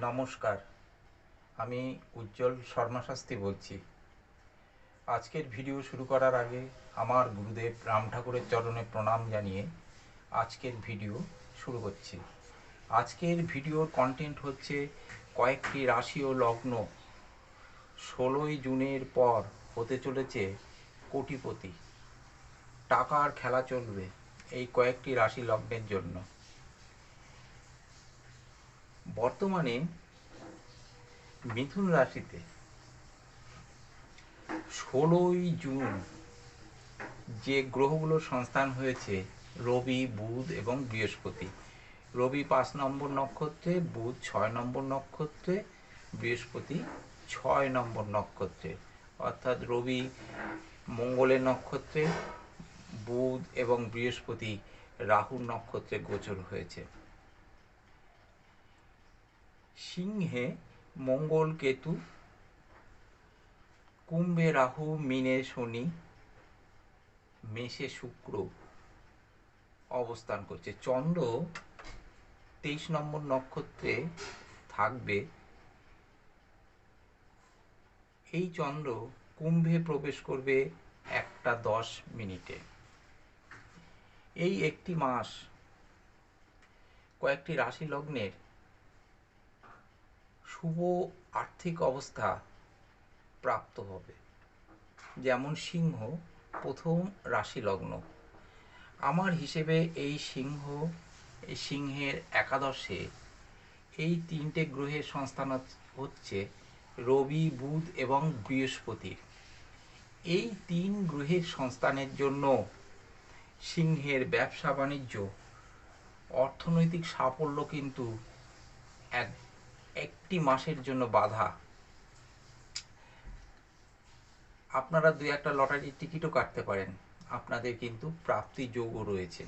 নমস্কার, আমি উজ্জ্বল শর্মা শাস্ত্রী বলছি। আজকের ভিডিও শুরু করার আগে আমার গুরুদেব রাম ঠাকুরের চরণে প্রণাম জানিয়ে আজকের ভিডিও শুরু করছি। আজকের ভিডিওর কন্টেন্ট হচ্ছে কয়েকটি রাশি ও লগ্ন 16ই জুনের পর হতে চলেছে কোটিপতি। টাকার খেলা চলবে এই কয়েকটি রাশি লগ্নের জন্য। বর্তমানে মিথুন রাশিতে 16ই জুন যে গ্রহগুলোর সংস্থান হয়েছে রবি, বুধ এবং বৃহস্পতি। রবি 5 নম্বর নক্ষত্রে, বুধ 6 নম্বর নক্ষত্রে, বৃহস্পতি 6 নম্বর নক্ষত্রে। অর্থাৎ রবি মঙ্গলের নক্ষত্রে, বুধ এবং বৃহস্পতি রাহুর নক্ষত্রে গোচর হয়েছে। সিংহে মঙ্গল কেতু, কুম্ভে রাহু, মীনে শনি, মেষে শুক্র অবস্থান করছে। চন্দ্র 23 নম্বর নক্ষত্রে থাকবে। এই চন্দ্র কুম্ভে প্রবেশ করবে 1টা 10 মিনিটে। এই একটি মাস কয়েকটি রাশি লগ্নের শুভ আর্থিক অবস্থা প্রাপ্ত হবে। যেমন সিংহ প্রথম রাশি লগ্ন। আমার হিসেবে এই সিংহের একাদশে এই 3টে গ্রহের সংস্থান হচ্ছে রবি, বুধ এবং বৃহস্পতির। এই 3 গ্রহের সংস্থানের জন্য সিংহের ব্যবসা বাণিজ্য, অর্থনৈতিক সাফল্য কিন্তু একটি মাসের জন্য বাধা। আপনারা 2-1টা লটারির টিকিটও কাটতে পারেন, আপনাদের কিন্তু প্রাপ্তি যোগও রয়েছে।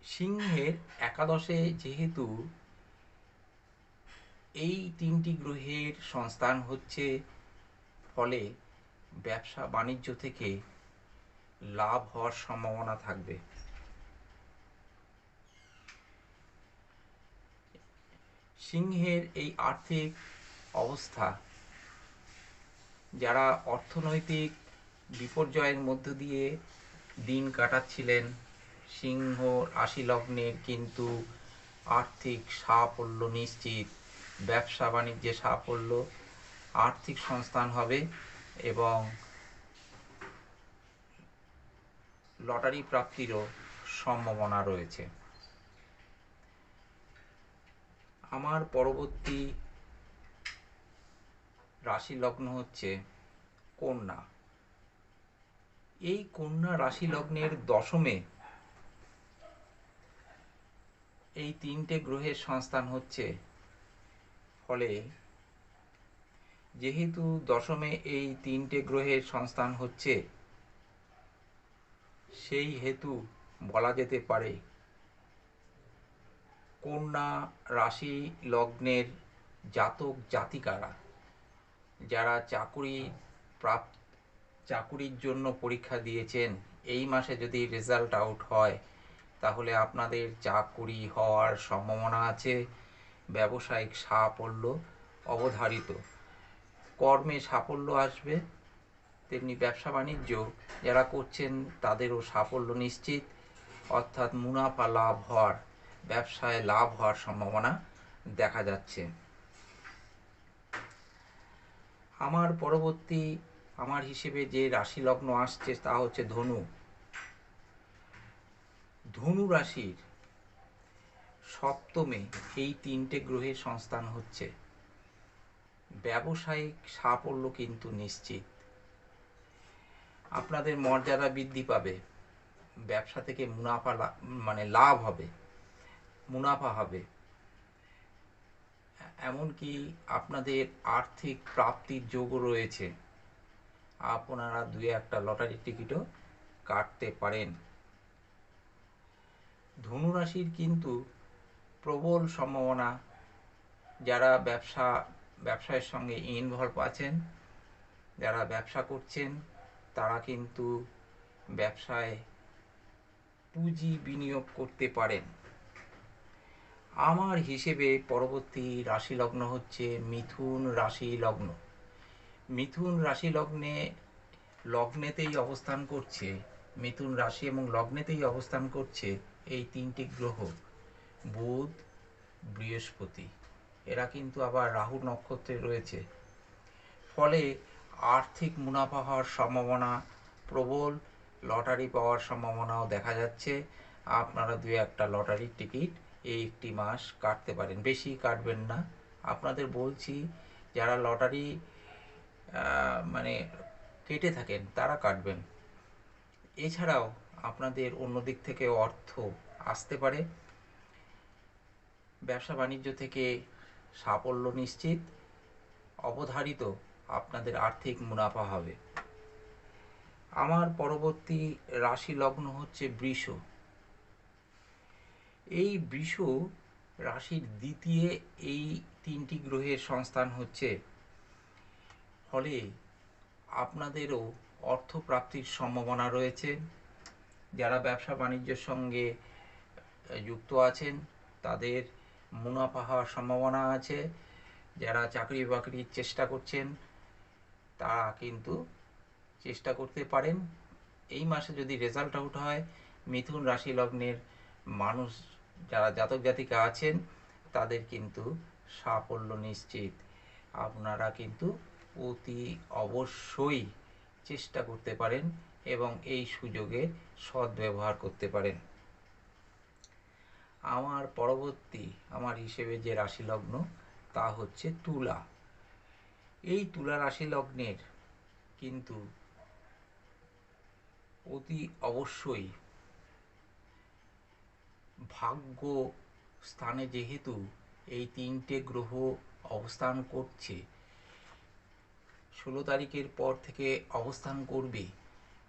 সিংহের একাদশে যেহেতু এই 3টি গ্রহের সংস্থান হচ্ছে, ফলে ব্যবসা বাণিজ্য থেকে লাভ হওয়ার সম্ভাবনা থাকবে। সিংহের এই আর্থিক অবস্থা, যারা অর্থনৈতিক বিপর্যয়ের মধ্য দিয়ে দিন কাটাচ্ছিলেন, সিংহ রাশি লগ্নের কিন্তু আর্থিক সাফল্য নিশ্চিত। ব্যবসা বাণিজ্যে সাফল্য, আর্থিক সংস্থান হবে এবং লটারি প্রাপ্তিরও সম্ভাবনা রয়েছে। আমার পরবর্তী রাশি লগ্ন হচ্ছে কন্যা। এই কন্যা রাশি লগ্নের দশমে এই 3টে গ্রহের সংস্থান হচ্ছে, ফলে যেহেতু দশমে এই 3টে গ্রহের সংস্থান হচ্ছে, সেই হেতু বলা যেতে পারে কন্যা রাশি লগ্নের জাতক জাতিকারা যারা চাকুরির জন্য পরীক্ষা দিয়েছেন, এই মাসে যদি রেজাল্ট আউট হয় তাহলে আপনাদের চাকুরি হওয়ার সম্ভাবনা আছে। ব্যবসায়িক সাফল্য অবধারিত, কর্মে সাফল্য আসবে। তেমনি ব্যবসা বাণিজ্য যারা করছেন তাদেরও সাফল্য নিশ্চিত, অর্থাৎ মুনাফা লাভ হওয়ার, ব্যবসায় লাভ হওয়ার সম্ভাবনা দেখা যাচ্ছে। আমার হিসেবে যে রাশি লগ্ন আসছে তা হচ্ছে ধনু। ধনু রাশির সপ্তমে এই 3টে গ্রহের সংস্থান হচ্ছে। ব্যবসায়িক সাফল্য কিন্তু নিশ্চিত। আপনাদের মর্যাদা বৃদ্ধি পাবে, ব্যবসা থেকে লাভ হবে, মুনাফা হবে। এমনকি আপনাদের আর্থিক প্রাপ্তির যোগও রয়েছে। আপনারা 2-1টা লটারির টিকিটও কাটতে পারেন। ধনুরাশির কিন্তু প্রবল সম্ভাবনা, যারা ব্যবসায়ের সঙ্গে ইনভলভ আছেন, যারা ব্যবসা করছেন, তারা কিন্তু ব্যবসায় পুঁজি বিনিয়োগ করতে পারেন। আমার হিসেবে পরবর্তী রাশি লগ্ন হচ্ছে মিথুন রাশি লগ্ন। মিথুন রাশি লগ্নেতেই অবস্থান করছে, মিথুন রাশি এবং লগ্নেতেই অবস্থান করছে এই তিনটি গ্রহ, বুধ, বৃহস্পতি। এরা কিন্তু আবার রাহু নক্ষত্রে রয়েছে। ফলে আর্থিক মুনাফা হওয়ার সম্ভাবনা প্রবল, লটারি পাওয়ার সম্ভাবনাও দেখা যাচ্ছে। আপনারা দু একটা লটারির টিকিট এই একটি মাস কাটতে পারেন, বেশি কাটবেন না। আপনাদের বলছি, যারা লটারি মানে কেটে থাকেন তারা কাটবেন। এছাড়াও আপনাদের অন্য দিক থেকে অর্থ আসতে পারে। ব্যবসা বাণিজ্য থেকে সাফল্য নিশ্চিত, অবধারিত আপনাদের আর্থিক মুনাফা হবে। আমার পরবর্তী রাশি লগ্ন হচ্ছে বৃষ। এই বৃষ রাশির দ্বিতীয় এই তিনটি গ্রহের সংস্থান হচ্ছে, ফলে আপনাদেরও অর্থপ্রাপ্তির সম্ভাবনা রয়েছে। যারা ব্যবসা বাণিজ্যের সঙ্গে যুক্ত আছেন তাদের মুনাফা হওয়ার সম্ভাবনা আছে। যারা চাকরি বাকরির চেষ্টা করছেন তারা কিন্তু চেষ্টা করতে পারেন। এই মাসে যদি রেজাল্ট আউট হয়, মিথুন রাশি লগ্নের মানুষ যারা জাতক জাতিকা আছেন তাদের কিন্তু সাফল্য নিশ্চিত। আপনারা কিন্তু অতি অবশ্যই চেষ্টা করতে পারেন এবং এই সুযোগের সদ্ব্যবহার করতে পারেন। আমার পরবর্তী আমার হিসেবে যে রাশি লগ্ন তা হচ্ছে তুলা। এই তুলা রাশি লগ্নের কিন্তু অতি অবশ্যই ভাগ্য স্থানে যেহেতু এই তিনটে গ্রহ অবস্থান করছে, 16 তারিখের পর থেকে অবস্থান করবে,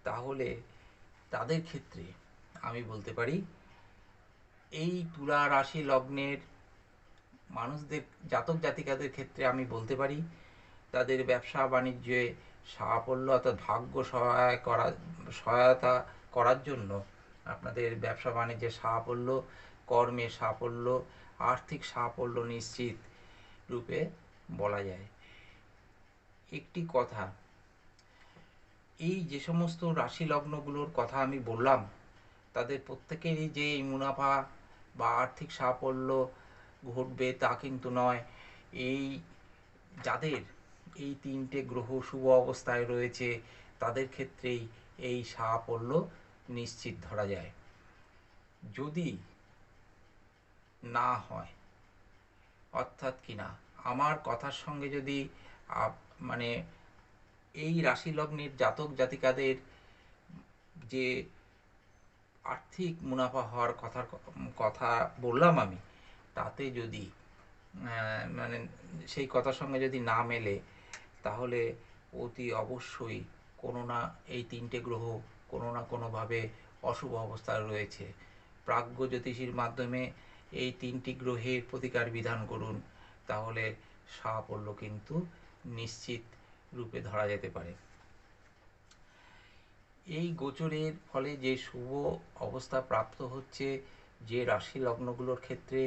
তাহলে তাদের ক্ষেত্রে আমি বলতে পারি এই তুলা রাশি লগ্নের মানুষদের, জাতক জাতিকাদের ক্ষেত্রে আমি বলতে পারি তাদের ব্যবসা বাণিজ্যে সাফল্য অর্থাৎ ভাগ্য সহায়তা করার জন্য আপনাদের ব্যবসা বাণিজ্যে সাফল্য, কর্মে সাফল্য, আর্থিক সাফল্য নিশ্চিত রূপে বলা যায়। একটি কথা, এই যে সমস্ত রাশি লগ্নগুলোর কথা আমি বললাম তাদের প্রত্যেকেরই যে এই মুনাফা বা আর্থিক সাফল্য ঘটবে তা কিন্তু নয়। এই যাদের এই তিনটে গ্রহ শুভ অবস্থায় রয়েছে তাদের ক্ষেত্রেই এই সাফল্য নিশ্চিত ধরা যায়। যদি না হয়, অর্থাৎ কিনা আমার কথার সঙ্গে যদি মানে এই রাশি লগ্নের জাতক জাতিকাদের যে আর্থিক মুনাফা হওয়ার কথা বললাম আমি, তাতে যদি মানে সেই কথার সঙ্গে যদি না মেলে, তাহলে অতি অবশ্যই কোনো না এই তিনটে গ্রহ কোনো না কোনোভাবে অশুভ অবস্থায় রয়েছে। প্রাজ্ঞ জ্যোতিষীর মাধ্যমে এই তিনটি গ্রহের প্রতিকার বিধান করুন, তাহলে সাফল্য কিন্তু নিশ্চিত রূপে ধরা যেতে পারে। এই গোচরের ফলে যে শুভ অবস্থা প্রাপ্ত হচ্ছে যে রাশি লগ্নগুলোর ক্ষেত্রে,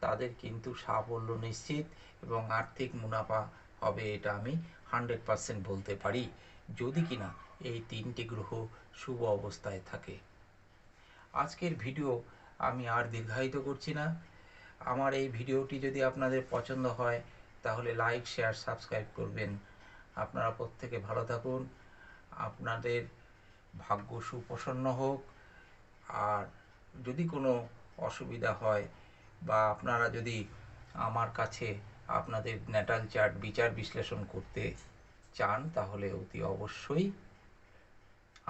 তাদের কিন্তু সাফল্য নিশ্চিত এবং আর্থিক মুনাফা হবে, এটা আমি 100% বলতে পারি, যদি কিনা এই তিনটি গ্রহ শুভ অবস্থায় থাকে। আজকের ভিডিও আমি আর দীর্ঘায়িত করছি না। আমার এই ভিডিওটি যদি আপনাদের পছন্দ হয় তাহলে লাইক, শেয়ার, সাবস্ক্রাইব করবেন। আপনারা প্রত্যেকে ভালো থাকুন, আপনাদের ভাগ্য সুপ্রসন্ন হোক। আর যদি কোনো অসুবিধা হয় বা আপনারা যদি আমার কাছে আপনাদের ন্যাটাল চার্ট বিচার বিশ্লেষণ করতে চান, তাহলে অতি অবশ্যই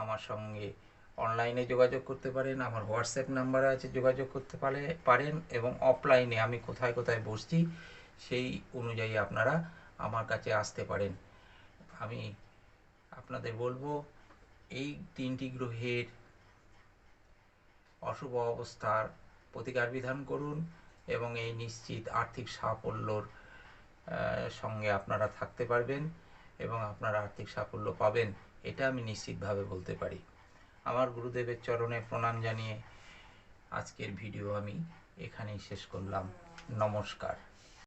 আমার সঙ্গে অনলাইনে যোগাযোগ করতে পারেন। আমার হোয়াটসঅ্যাপ নাম্বার আছে, যোগাযোগ করতে পারেন এবং অফলাইনে আমি কোথায় কোথায় বসছি সেই অনুযায়ী আপনারা আমার কাছে আসতে পারেন। আমি আপনাদের বলবো এই তিনটি গ্রহের অশুভ অবস্থার প্রতিকার বিধান করুন এবং এই নিশ্চিত আর্থিক সাফল্যর সঙ্গে আপনারা থাকতে পারবেন এবং আপনারা আর্থিক সাফল্য পাবেন, এটা আমি নিশ্চিতভাবে বলতে পারি। আমার গুরুদেবের চরণে প্রণাম জানিয়ে আজকের ভিডিও আমি এখানেই শেষ করলাম। নমস্কার।